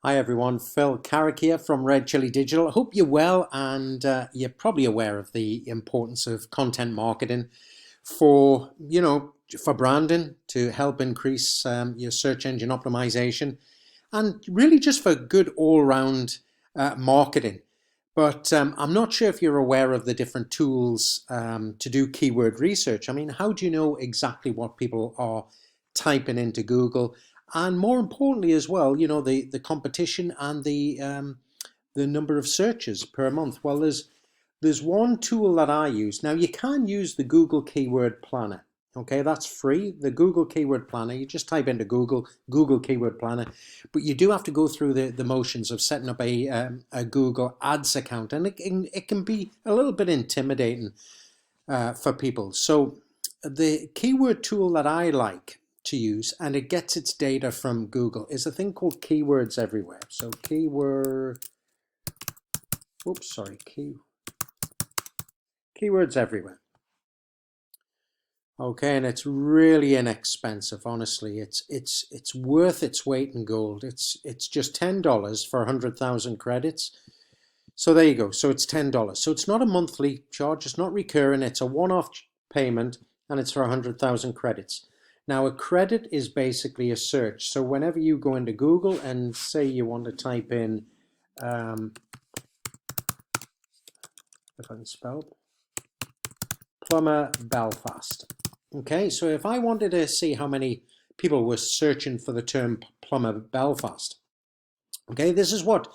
Hi everyone, Phil Carrick here from Red Chili Digital. I hope you're well and you're probably aware of the importance of content marketing for branding to help increase your search engine optimization and really just for good all-round marketing. But I'm not sure if you're aware of the different tools to do keyword research. I mean, how do you know exactly what people are typing into Google? And more importantly as well, the competition and the number of searches per month. Well, there's one tool that I use. Now, you can use the Google Keyword Planner. Okay, that's free. The Google Keyword Planner, you just type into Google Keyword Planner, but you do have to go through the motions of setting up a Google Ads account, and it can be a little bit intimidating for people. So the keyword tool that I like to use, and it gets its data from Google, is a thing called Keywords Everywhere. So Keywords Everywhere. Okay, and it's really inexpensive. Honestly, it's worth its weight in gold. It's just $10 for 100,000 credits. So there you go. So it's $10. So it's not a monthly charge. It's not recurring. It's a one-off payment, and it's for 100,000 credits. Now, a credit is basically a search. So whenever you go into Google and say you want to type in, if I can spell, plumber Belfast. Okay, so if I wanted to see how many people were searching for the term plumber Belfast, okay, this is what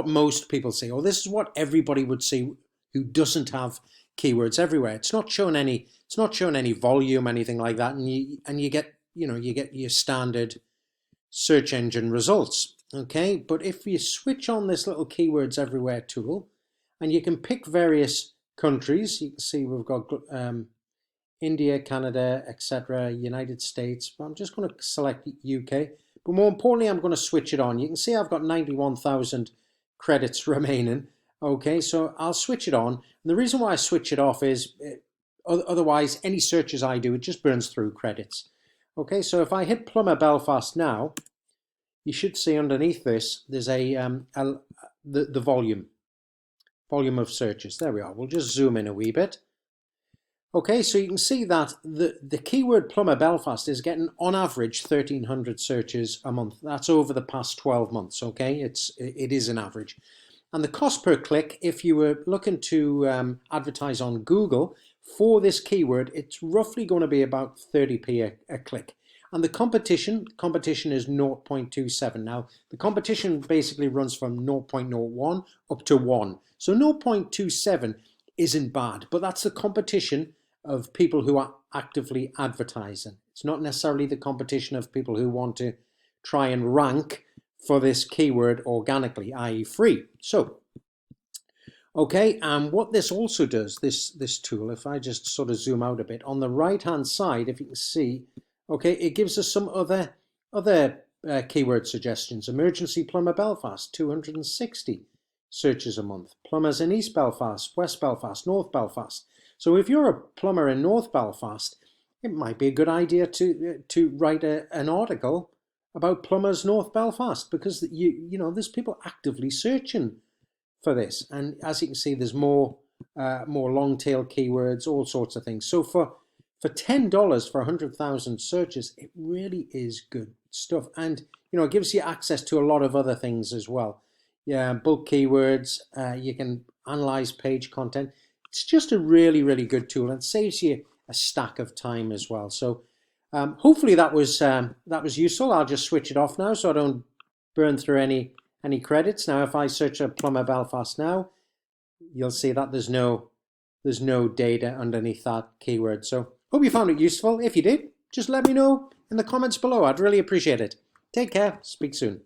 most people see, or this is what everybody would see who doesn't have keywords everywhere. It's not showing any volume, anything like that, and you get your standard search engine results. Okay, but if you switch on this little keywords everywhere tool, and you can pick various countries, you can see we've got India, Canada, etc., United States. I'm just going to select UK, but more importantly, I'm going to switch it on. You can see I've got 91,000 credits remaining. Okay, so I'll switch it on. And the reason why I switch it off is otherwise any searches I do, it just burns through credits. Okay, so if I hit plumber Belfast now, you should see underneath this, there's the volume of searches. There we are. We'll just zoom in a wee bit. Okay, so you can see that the keyword plumber Belfast is getting on average 1,300 searches a month. That's over the past 12 months. Okay, it is an average. And the cost per click, if you were looking to advertise on Google for this keyword, it's roughly going to be about 30p a click. And the competition is 0.27. Now, the competition basically runs from 0.01 up to 1. So 0.27 isn't bad, but that's the competition of people who are actively advertising. It's not necessarily the competition of people who want to try and rank for this keyword organically, i.e. free. So, okay, and what this also does, this tool, if I just sort of zoom out a bit, on the right-hand side, if you can see, okay, it gives us some other keyword suggestions. Emergency plumber Belfast, 260 searches a month. Plumbers in East Belfast, West Belfast, North Belfast. So if you're a plumber in North Belfast, it might be a good idea to write an article about plumbers North Belfast, because there's people actively searching for this, and as you can see, there's more long tail keywords, all sorts of things. So for $10 for 100,000 searches, it really is good stuff, and it gives you access to a lot of other things as well. Yeah, bulk keywords. You can analyze page content. It's just a really, really good tool, and it saves you a stack of time as well. So hopefully that was useful. I'll just switch it off now so I don't burn through any credits. Now, if I search a plumber Belfast now, you'll see that there's no data underneath that keyword. So hope you found it useful. If you did, just let me know in the comments below. I'd really appreciate it. Take care. Speak soon.